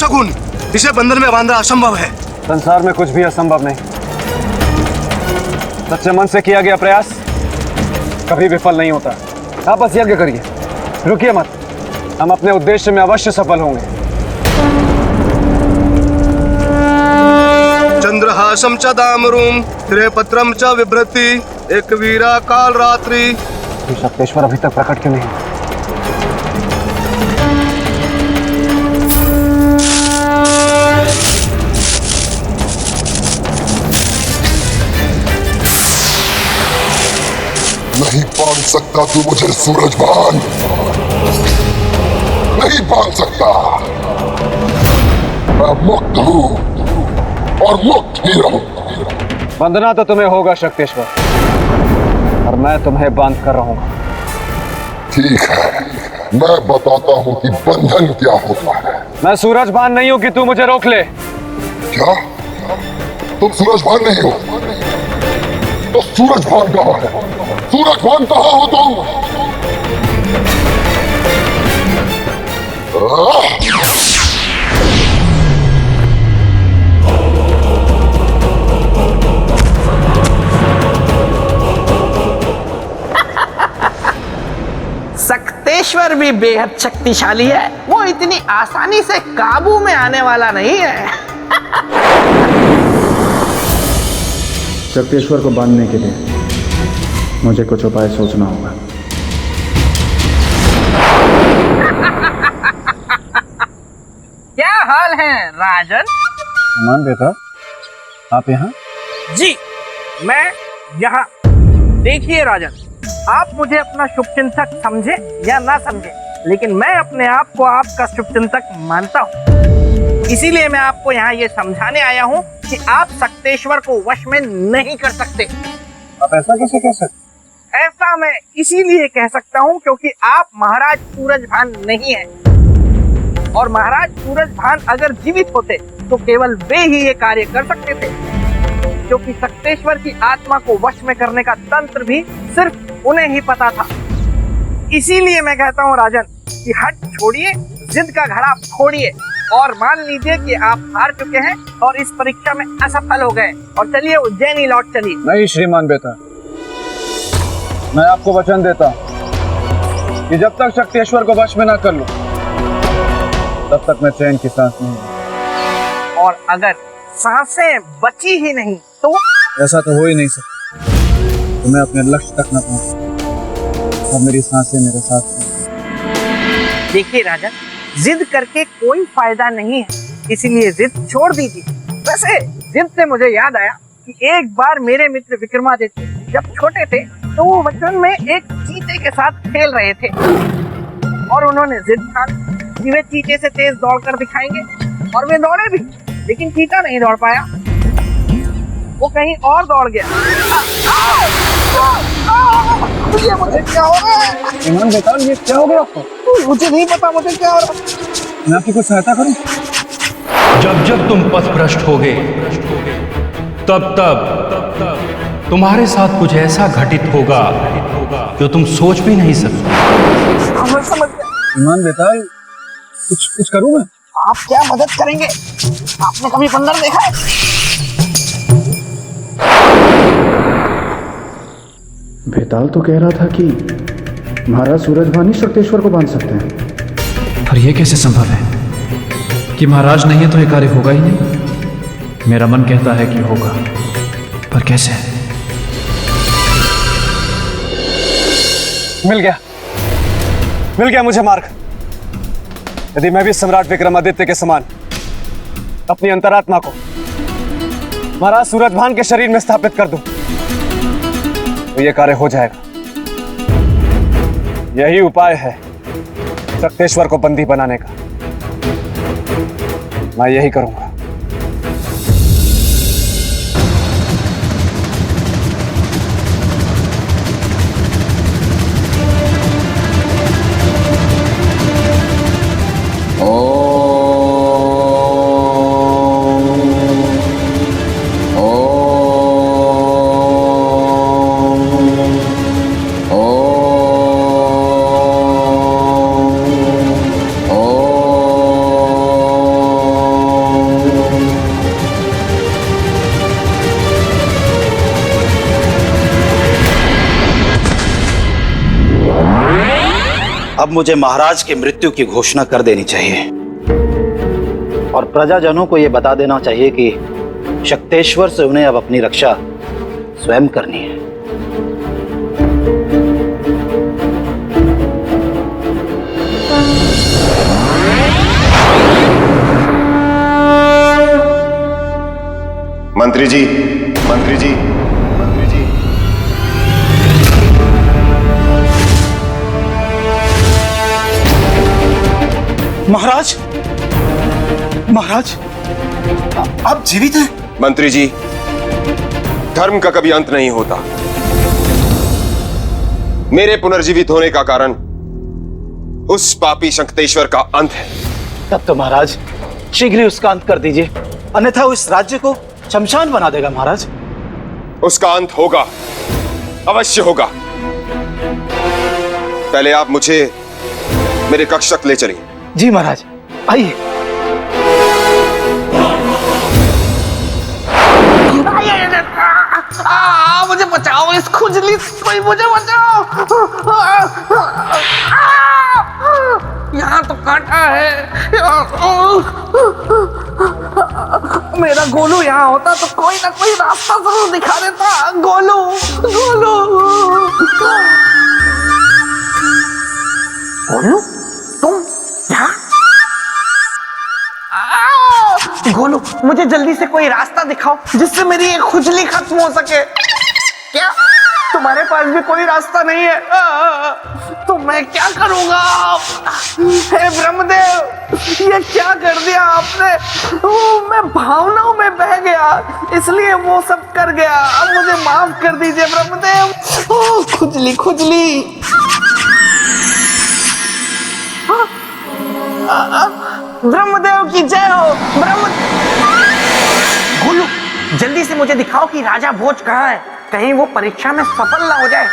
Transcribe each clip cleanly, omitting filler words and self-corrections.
अपशकुन, इसे बंधन में बांधना असंभव है। संसार में कुछ भी असंभव नहीं। सच्चे मन से किया गया प्रयास कभी विफल नहीं होता। आप बस यज्ञ करिए, रुकिए मत। हम अपने उद्देश्य में अवश्य सफल होंगे। चंद्रहासम च दामरुम त्रिपत्रम च विभ्रति एक वीरा काल रात्रि। सप्तेश्वर अभी तक प्रकट क्यों नहीं? नहीं बांध सकता तू मुझे सूरजभान, नहीं बांध सकता। मैं मुक्त हूं और मुक्त ही रहूंगा। बंधना तो तुम्हें होगा शक्तेश्वर, और मैं तुम्हें बांध कर रहूंगा। ठीक है, मैं बताता हूं कि बंधन क्या होता है। मैं सूरजभान नहीं हूं कि तू मुझे रोक ले। क्या तुम सूरजभान नहीं हो? तो सूरजभान कहाँ है? सूरजभान कहाँ हो तुम? सक्तेश्वर भी बेहद शक्तिशाली है। वो इतनी आसानी से काबू में आने वाला नहीं है। सक्तेश्वर को बांधने के लिए मुझे कुछ उपाय सोचना होगा। क्या हाल है राजन? मान बेटा, आप यहाँ? जी, मैं यहाँ। देखिए राजन, आप मुझे अपना शुभचिंतक समझे या ना समझे, लेकिन मैं अपने आप को आपका शुभचिंतक मानता हूँ। इसीलिए मैं आपको यहाँ ये समझाने आया हूँ कि आप सक्तेश्वर को वश में नहीं कर सकते। आप ऐसा कैसे कह सकते? ऐसा मैं इसीलिए कह सकता हूँ क्योंकि आप महाराज सूरजभान नहीं हैं। और महाराज सूरजभान अगर जीवित होते तो केवल वे ही ये कार्य कर सकते थे, क्योंकि सक्तेश्वर की आत्मा को वश में करने का तंत्र भी सिर्फ उन्हें ही पता था। इसीलिए मैं कहता हूँ राजन कि हट छोड़िए, जिद का घड़ा फोड़िए और मान लीजिए कि आप हार चुके हैं और इस परीक्षा में असफल हो गए, और चलिए उज्जैनी लौट चलिए। नहीं श्रीमान बेटा, मैं आपको वचन देता हूँ कि जब तक शक्तेश्वर को वश में ना कर लूं, तब तक मैं चैन की सांस नहीं लूंगा। और अगर सांसें बची ही नहीं तो? ऐसा तो हो ही नहीं सकता। तो मैं अपने लक्ष्य तक न पहुंचूं और मेरी सांसें मेरे साथ नहीं। देखिए राजन, जिद करके कोई फायदा नहीं है, इसीलिए जिद छोड़ दीजिए। वैसे जिद से मुझे याद आया कि एक बार मेरे मित्र विक्रमादित्य जब छोटे थे तो वो बचपन में एक चीते के साथ खेल रहे थे, और उन्होंने जिद ठानी कि वे चीते से तेज दौड़कर दिखाएंगे, और वे दौड़े भी, लेकिन चीता नहीं दौड़ पाया। वो कहीं और दौड़ गया। मुझे क्या हो रहा है? ईमान बेटा, ये क्या हो गया आपको? मुझे नहीं पता मुझे क्या हो रहा है। मैं आपकी कुछ सहायता करूं? जब जब तुम पथभ्रष्ट होगे, तब तब तुम्हारे साथ कुछ ऐसा घटित होगा जो तुम सोच भी नहीं सकते। समझ गया। ईमान बेटा, कुछ करूं मैं? आप क्या मदद करेंगे? आपने कभी बंदर देखा है? भेताल तो कह रहा था कि महाराज सूरजभान ही शक्तेश्वर को बांध सकते हैं। पर यह कैसे संभव है कि महाराज नहीं है तो यह कार्य होगा ही नहीं? मेरा मन कहता है कि होगा, पर कैसे? मिल गया मुझे मार्ग। यदि मैं भी सम्राट विक्रमादित्य के समान अपनी अंतरात्मा को महाराज सूरजभान के शरीर में स्थापित कर दूं, तो यह कार्य हो जाएगा। यही उपाय है सक्तेश्वर को बंदी बनाने का। मैं यही करूंगा। अब मुझे महाराज की मृत्यु की घोषणा कर देनी चाहिए और प्रजाजनों को यह बता देना चाहिए कि शक्तेश्वर से उन्हें अब अपनी रक्षा स्वयं करनी है। मंत्री जी, मंत्री जी, मंत्री जी। महाराज, महाराज, आप जीवित हैं? मंत्री जी, धर्म का कभी अंत नहीं होता। मेरे पुनर्जीवित होने का कारण उस पापी शक्तेश्वर का अंत है। तब तो महाराज शीघ्र ही उसका अंत कर दीजिए, अन्यथा उस राज्य को शमशान बना देगा। महाराज, उसका अंत होगा, अवश्य होगा। पहले आप मुझे मेरे कक्ष तक ले चलिए। जी महाराज, आइए। मुझे बचाओ, इस खुजली से कोई मुझे बचाओ। यहाँ तो कांटा है। मेरा गोलू यहाँ होता तो कोई ना कोई रास्ता जरूर दिखा देता। गोलू, गोलू, गोलू, तुम यहाँ? गोलू, मुझे जल्दी से कोई रास्ता दिखाओ जिससे मेरी ये खुजली खत्म हो सके। क्या तुम्हारे पास भी कोई रास्ता नहीं है? तो मैं क्या करूंगा? हे ब्रह्मदेव, ये क्या कर दिया आपने? मैं भावनाओं में बह गया, इसलिए वो सब कर गया। अब मुझे माफ कर दीजिए ब्रह्मदेव। खुजली, खुजली। ब्रह्मदेव की जय हो। गोलू, जल्दी से मुझे दिखाओ कि राजा भोज कहाँ है, कहीं वो परीक्षा में सफल ना हो जाए।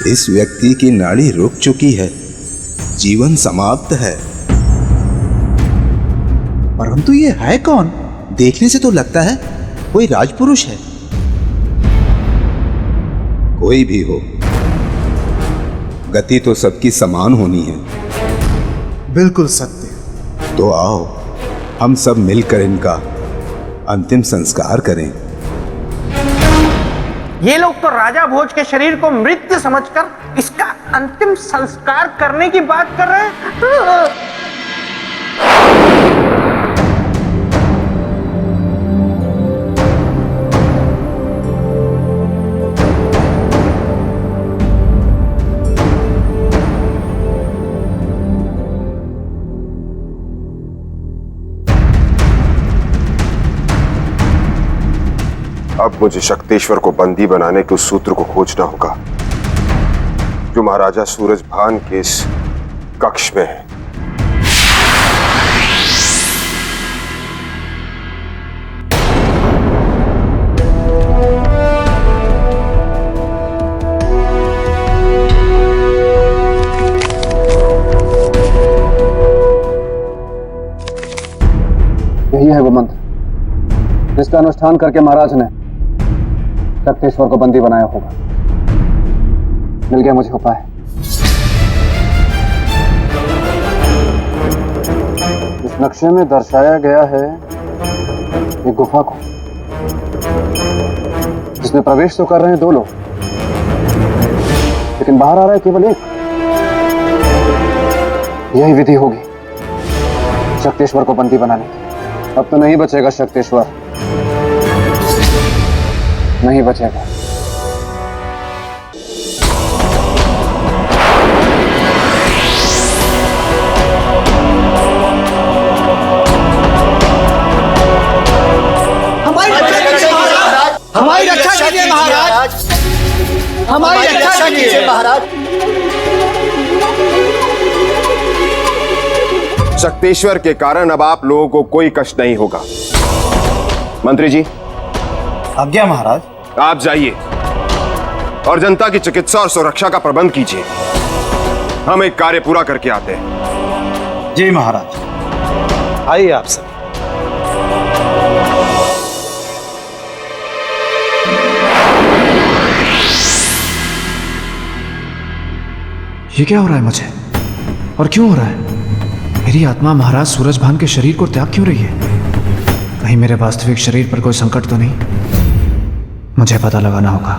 इस व्यक्ति की नाड़ी रुक चुकी है, जीवन समाप्त है। परंतु ये है कौन? देखने से तो लगता है कोई राजपुरुष है। कोई भी हो, गति तो सबकी समान होनी है। बिल्कुल सत्य। तो आओ हम सब मिलकर इनका अंतिम संस्कार करें। ये लोग तो राजा भोज के शरीर को मृत समझकर इसका अंतिम संस्कार करने की बात कर रहे हैं। अब मुझे शक्तेश्वर को बंदी बनाने के उस सूत्र को खोजना होगा जो महाराजा सूरजभान के इस कक्ष में है। यही है वो मंत्र जिसका अनुष्ठान करके महाराज ने शक्तेश्वर को बंदी बनाया होगा। मिल गया मुझे उपाय। इस नक्शे में दर्शाया गया है एक गुफा को, जिसमें प्रवेश तो कर रहे हैं 2 लोग, लेकिन बाहर आ रहा है केवल एक। यही विधि होगी शक्तेश्वर को बंदी बनाने की। अब तो नहीं बचेगा शक्तेश्वर, नहीं बचेगा। हमारी रक्षा कीजिए महाराज, हमारी रक्षा कीजिए महाराज। शक्तेश्वर के कारण अब आप लोगों को कोई कष्ट नहीं होगा। मंत्री जी, आज्ञा महाराज। आप जाइए और जनता की चिकित्सा और सुरक्षा का प्रबंध कीजिए। हम एक कार्य पूरा करके आते हैं। जी महाराज। आइए आप सब। ये क्या हो रहा है मुझे, और क्यों हो रहा है? मेरी आत्मा महाराज सूरजभान के शरीर को त्याग क्यों रही है? कहीं मेरे वास्तविक शरीर पर कोई संकट तो नहीं? मुझे पता लगाना होगा।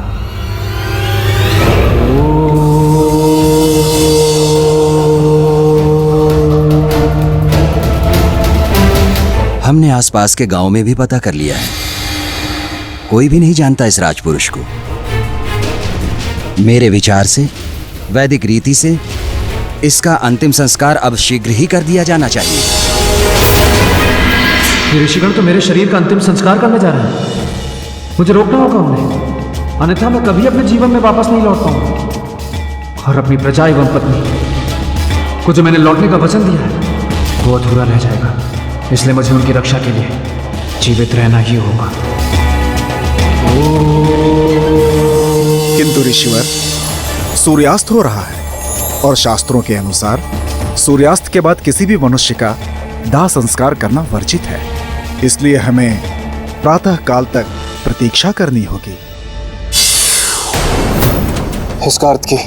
हमने आसपास के गांव में भी पता कर लिया है, कोई भी नहीं जानता इस राजपुरुष को। मेरे विचार से, वैदिक रीति से इसका अंतिम संस्कार अब शीघ्र ही कर दिया जाना चाहिए। ये ऋषिगण तो मेरे शरीर का अंतिम संस्कार करने जा रहे हैं। मुझे रोकना होगा उन्हें, अन्यथा मैं कभी अपने जीवन में वापस नहीं लौट पाऊंगा। और अपनी प्रजा एवं पत्नी को जो मैंने लौटने का वचन दिया है वो अधूरा रह जाएगा। इसलिए मुझे उनकी रक्षा के लिए जीवित रहना ही होगा। किंतु ऋषिवर, सूर्यास्त हो रहा है और शास्त्रों के अनुसार सूर्यास्त के बाद किसी भी मनुष्य का दाह संस्कार करना वर्जित है। इसलिए हमें प्रातः काल तक प्रतीक्षा करनी होगी। इसका अर्थ की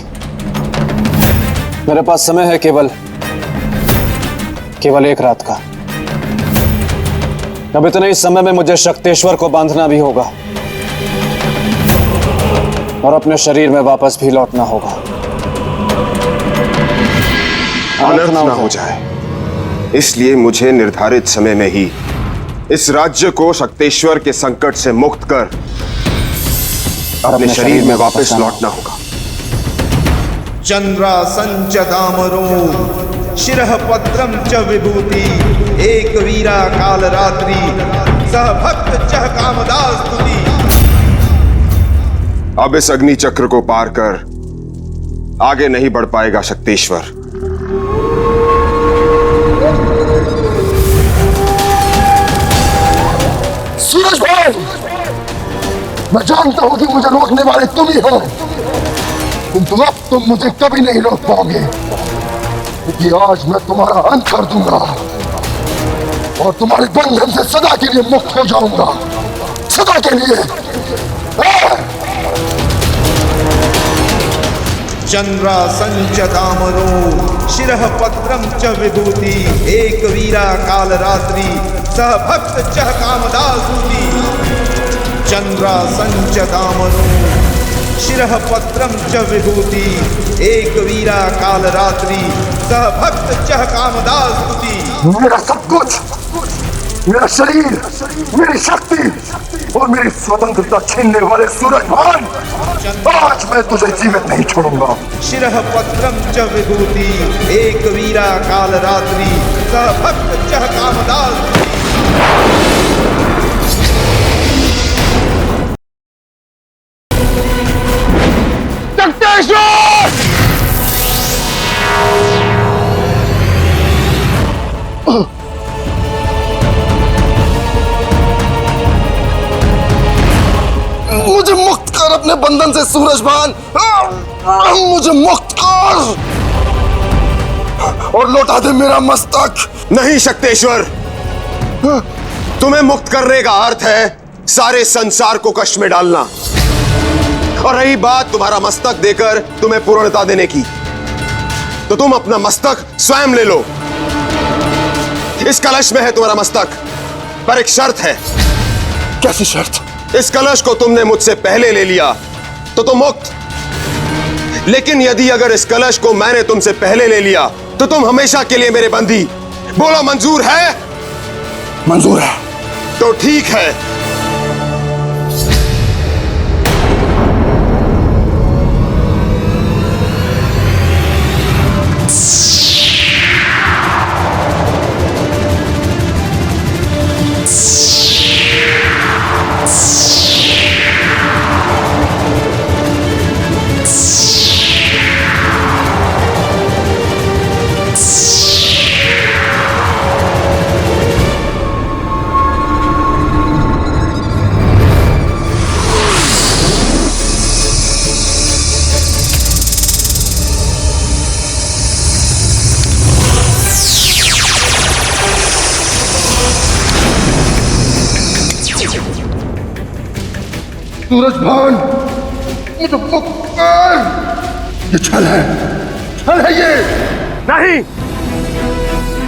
मेरे पास समय है केवल एक रात का। अब इतने ही समय में मुझे शक्तेश्वर को बांधना भी होगा और अपने शरीर में वापस भी लौटना होगा। अनर्थ ना हो जाए, इसलिए मुझे निर्धारित समय में ही इस राज्य को शक्तेश्वर के संकट से मुक्त कर अपने शरीर में वापस लौटना होगा। चंद्रासंच दामरो शिरः पत्रम च विभूति एक वीरा काल रात्रि सह भक्त चह कामदास स्तुति। अब इस अग्नि चक्र को पार कर आगे नहीं बढ़ पाएगा शक्तेश्वर। सूरजभान, मैं जानता हूं कि मुझे रोकने वाले तुम ही हो, किंतु अब तुम मुझे कभी नहीं रोक पाओगे, क्योंकि आज मैं तुम्हारा अंत कर दूंगा और तुम्हारे बंधन से सदा के लिए मुक्त हो जाऊंगा, सदा के लिए। चंद्रासंच दामरो शिरः पत्रम च विभूति एक वीरा काल रात्रि सह भक्त चह कामदास स्तुति। चंद्रासंच दामरो शिरः पत्रम च विभूति एक वीरा काल रात्रि सह भक्त चह कामदास स्तुति। मेरा सब कुछ, मेरा शरीर, मेरी शक्ति और मेरी स्वतंत्रता छीनने वाले सूरजभान, आज मैं तुझे जीवित नहीं छोड़ूंगा। शिरः पत्रम च विभूति एक वीरा काल रात्रि सह भक्त चह कामदास। मुझे मुक्त कर अपने बंधन से सूरजभान, मुझे मुक्त कर और लौटा दे मेरा मस्तक। नहीं शक्तेश्वर, तुम्हें मुक्त करने का अर्थ है सारे संसार को कष्ट में डालना, और रही बात तुम्हारा मस्तक देकर तुम्हें पूर्णता देने की, तो तुम अपना मस्तक स्वयं ले लो। इस कलश में है तुम्हारा मस्तक, पर एक शर्त है। कैसी शर्त? इस कलश को तुमने मुझसे पहले ले लिया तो तुम मुक्त, लेकिन यदि अगर इस कलश को मैंने तुमसे पहले ले लिया तो तुम हमेशा के लिए मेरे बंदी। बोलो मंजूर है? मंजूर है। तो ठीक है। सूरजभान, मुझे मुक्त कर। ये छल है, छल है ये। नहीं,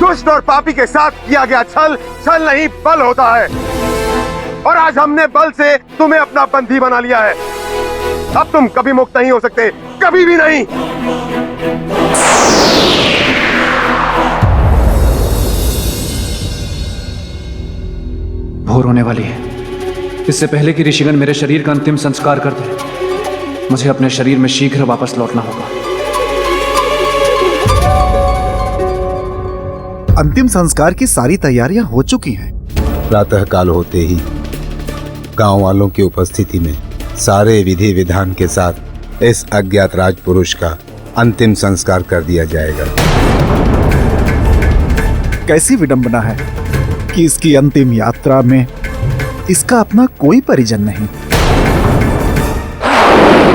दुष्ट और पापी के साथ किया गया छल छल नहीं बल होता है, और आज हमने बल से तुम्हें अपना बंदी बना लिया है। अब तुम कभी मुक्त नहीं हो सकते, कभी भी नहीं। भोर होने वाली है। इससे पहले कि ऋषिगण मेरे शरीर का अंतिम संस्कार कर दे, मुझे अपने शरीर में शीघ्र वापस लौटना होगा। अंतिम संस्कार की सारी तैयारियां हो चुकी हैं। प्रातः काल होते ही गांव वालों की उपस्थिति में सारे विधि विधान के साथ इस अज्ञात राजपुरुष का अंतिम संस्कार कर दिया जाएगा। कैसी विडंबना है कि इसकी अंतिम यात्रा में इसका अपना कोई परिजन नहीं।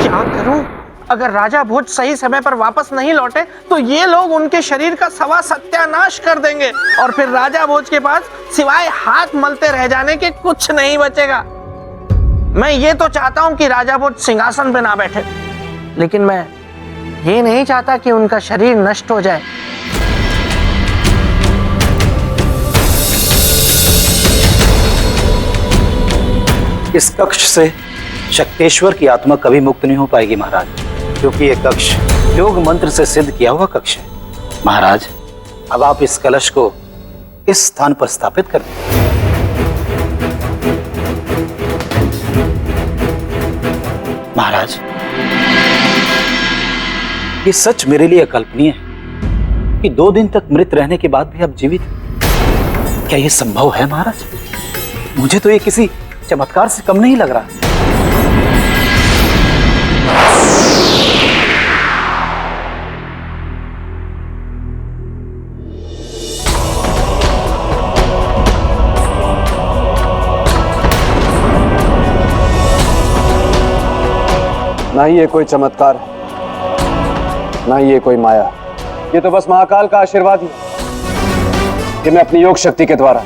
क्या करूं? अगर राजा भोज सही समय पर वापस नहीं लौटे तो ये लोग उनके शरीर का सवा सत्यानाश कर देंगे, और फिर राजा भोज के पास सिवाय हाथ मलते रह जाने के कुछ नहीं बचेगा। मैं ये तो चाहता हूं कि राजा भोज सिंहासन पे ना बैठे, लेकिन मैं ये नहीं चाहता कि उनका शरीर नष्ट हो जाए। इस कक्ष से शक्तेश्वर की आत्मा कभी मुक्त नहीं हो पाएगी महाराज, क्योंकि यह कक्ष योग मंत्र से सिद्ध किया हुआ कक्ष है। महाराज, अब आप इस कलश को इस स्थान पर स्थापित कर दें। महाराज, ये सच मेरे लिए अकल्पनीय है कि 2 दिन तक मृत रहने के बाद भी आप जीवित हैं। क्या यह संभव है महाराज? मुझे तो ये किसी चमत्कार से कम नहीं लग रहा। ना ही ये कोई चमत्कार है, ना ही ये कोई माया। ये तो बस महाकाल का आशीर्वाद ही है कि मैं अपनी योग शक्ति के द्वारा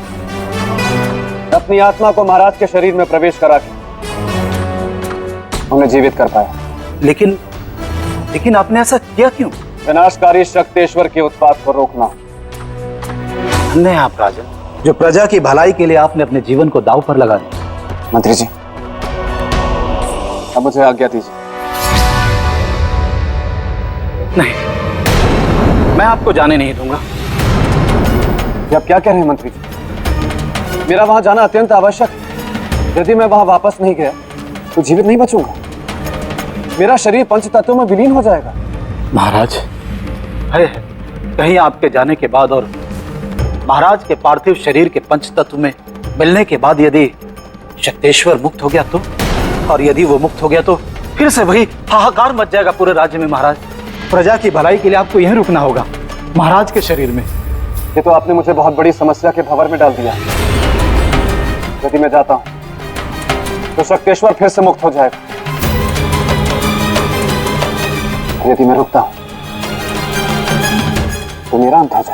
अपनी आत्मा को महाराज के शरीर में प्रवेश करा के उन्हें जीवित कर पाया। लेकिन आपने ऐसा किया क्यों? विनाशकारी शक्तेश्वर के उत्पात को रोकना। धन्य आप राजन, जो प्रजा की भलाई के लिए आपने अपने जीवन को दांव पर लगा दिया। मंत्री जी, अब मुझे आज्ञा दीजिए। नहीं, मैं आपको जाने नहीं दूंगा। ये आप क्या कह रहे हैं मंत्री जी? मेरा वहां जाना अत्यंत आवश्यक है। यदि मैं वहां वापस नहीं गया तो जीवित नहीं बचूंगा। मेरा शरीर पंच तत्वों में विलीन हो जाएगा। महाराज, कहीं आपके जाने के बाद और महाराज के पार्थिव शरीर के पंच तत्व में मिलने के बाद यदि शक्तेश्वर मुक्त हो गया तो, और यदि वो मुक्त हो गया तो फिर से वही हाहाकार मच जाएगा पूरे राज्य में। महाराज, प्रजा की भलाई के लिए आपको यहीं रुकना होगा, महाराज के शरीर में। ये तो आपने मुझे बहुत बड़ी समस्या के भंवर में डाल दिया। यदि मैं जाता हूं तो शक्तेश्वर फिर से मुक्त हो जाएगा। यदि मैं रुकता हूं तो मेरा अंत हो जाएगा।